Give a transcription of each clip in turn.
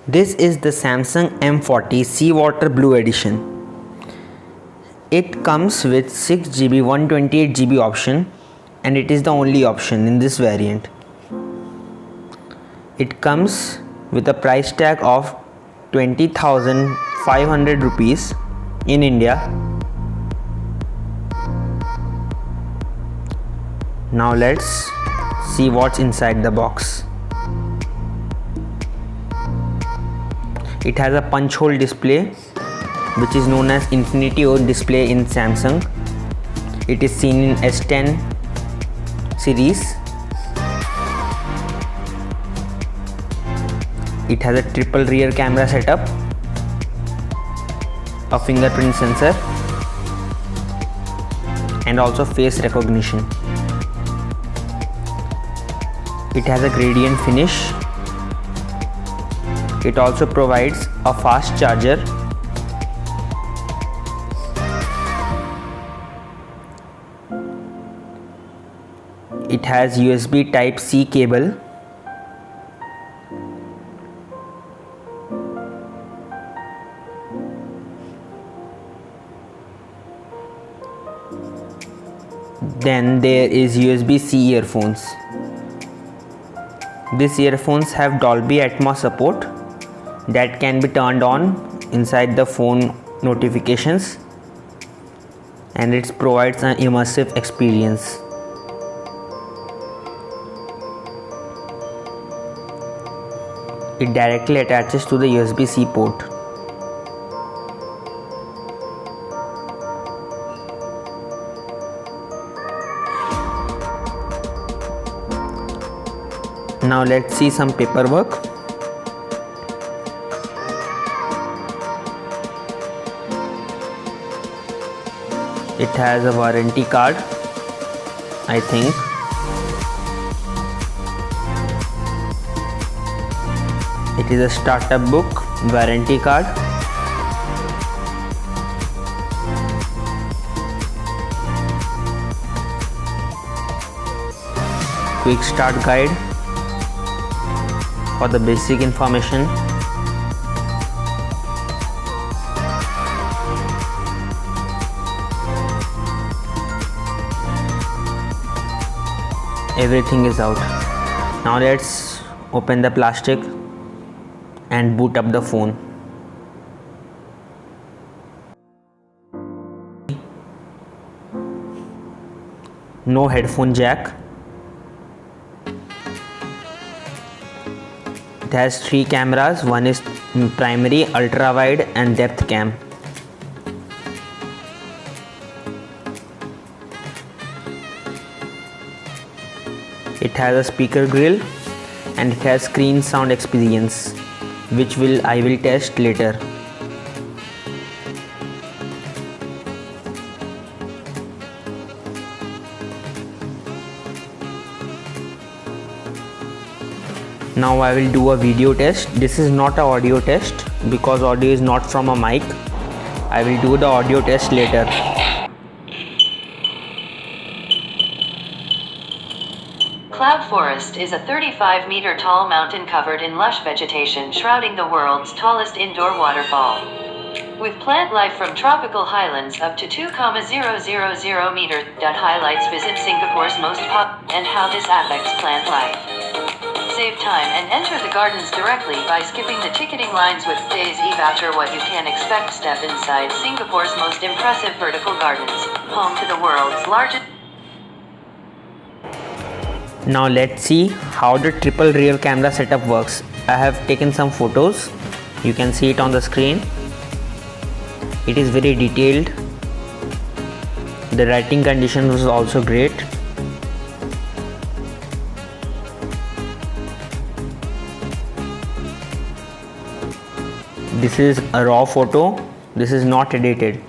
This is the Samsung M40 SEAWATER Blue Edition. It comes with 6GB 128GB option, and it is the only option in this variant. It comes with a price tag of 20,500 rupees in India. Now let's see what's inside the box. It has a punch hole display, which is known as Infinity O display in Samsung. It is seen in S10 series. It has a triple rear camera setup, a fingerprint sensor, and also face recognition. It has a gradient finish. It also provides a fast charger. It has USB Type-C cable. Then there is USB-C earphones. These earphones have Dolby Atmos support that can be turned on inside the phone notifications, and it provides an immersive experience. It directly attaches to the USB-C port. Now let's see some paperwork. It has a warranty card, I think. It is a startup book, warranty card. Quick start guide for the basic information. Everything is out. Now let's open the plastic and boot up the phone. No headphone jack. It has 3 cameras. One is primary, ultra wide, and depth cam. It has a speaker grill, and it has screen sound experience, which I will test later. Now I will do a video test. This is not an audio test because audio is not from a mic. I will do the audio test later. Cloud Forest is a 35-meter tall mountain covered in lush vegetation shrouding the world's tallest indoor waterfall. With plant life from tropical highlands up to 2,000 meters, that highlights Visit Singapore's most popular and how this affects plant life. Save time and enter the gardens directly by skipping the ticketing lines with today's e-voucher. What you can expect. Step inside Singapore's most impressive vertical gardens, home to the world's largest. Now let's see how the triple rear camera setup works. I have taken some photos. You can see it on the screen. It is very detailed. The writing condition was also great. This is a raw photo. This is not edited.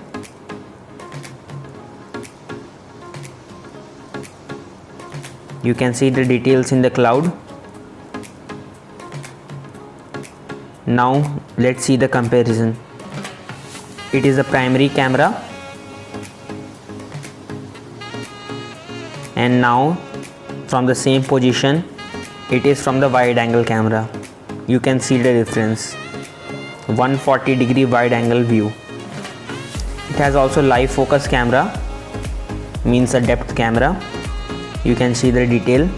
You can see the details in the cloud. Now let's see the comparison. It is a primary camera, and now from the same position it is from the wide angle camera. You can see the difference. 140-degree wide angle view. It has also live focus camera, means a depth camera. You can see the detail.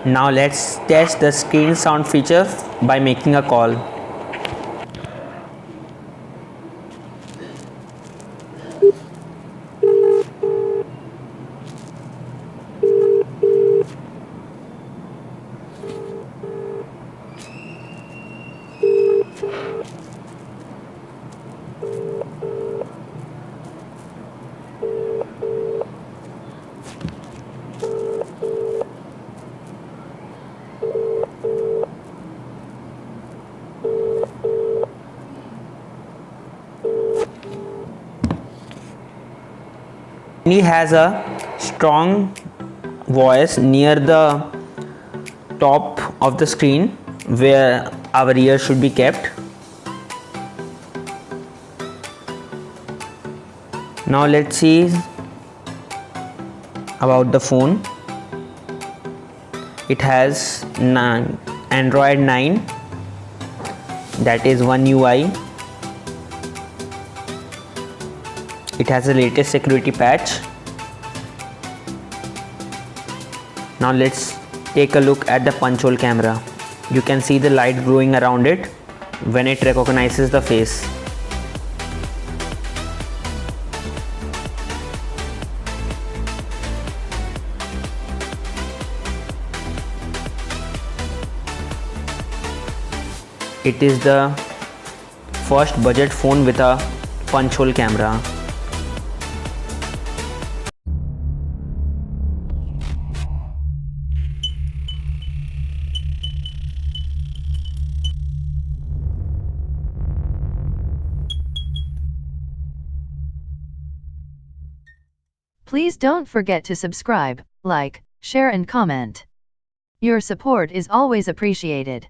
Now let's test the screen sound feature by making a call. It has a strong voice near the top of the screen where our ear should be kept. Now let's see about the phone. It has Android 9, that is One UI. It has the latest security patch. Now let's take a look at the punch hole camera. You can see the light glowing around it when it recognizes the face. It is the first budget phone with a punch hole camera. Please don't forget to subscribe, like, share and comment. Your support is always appreciated.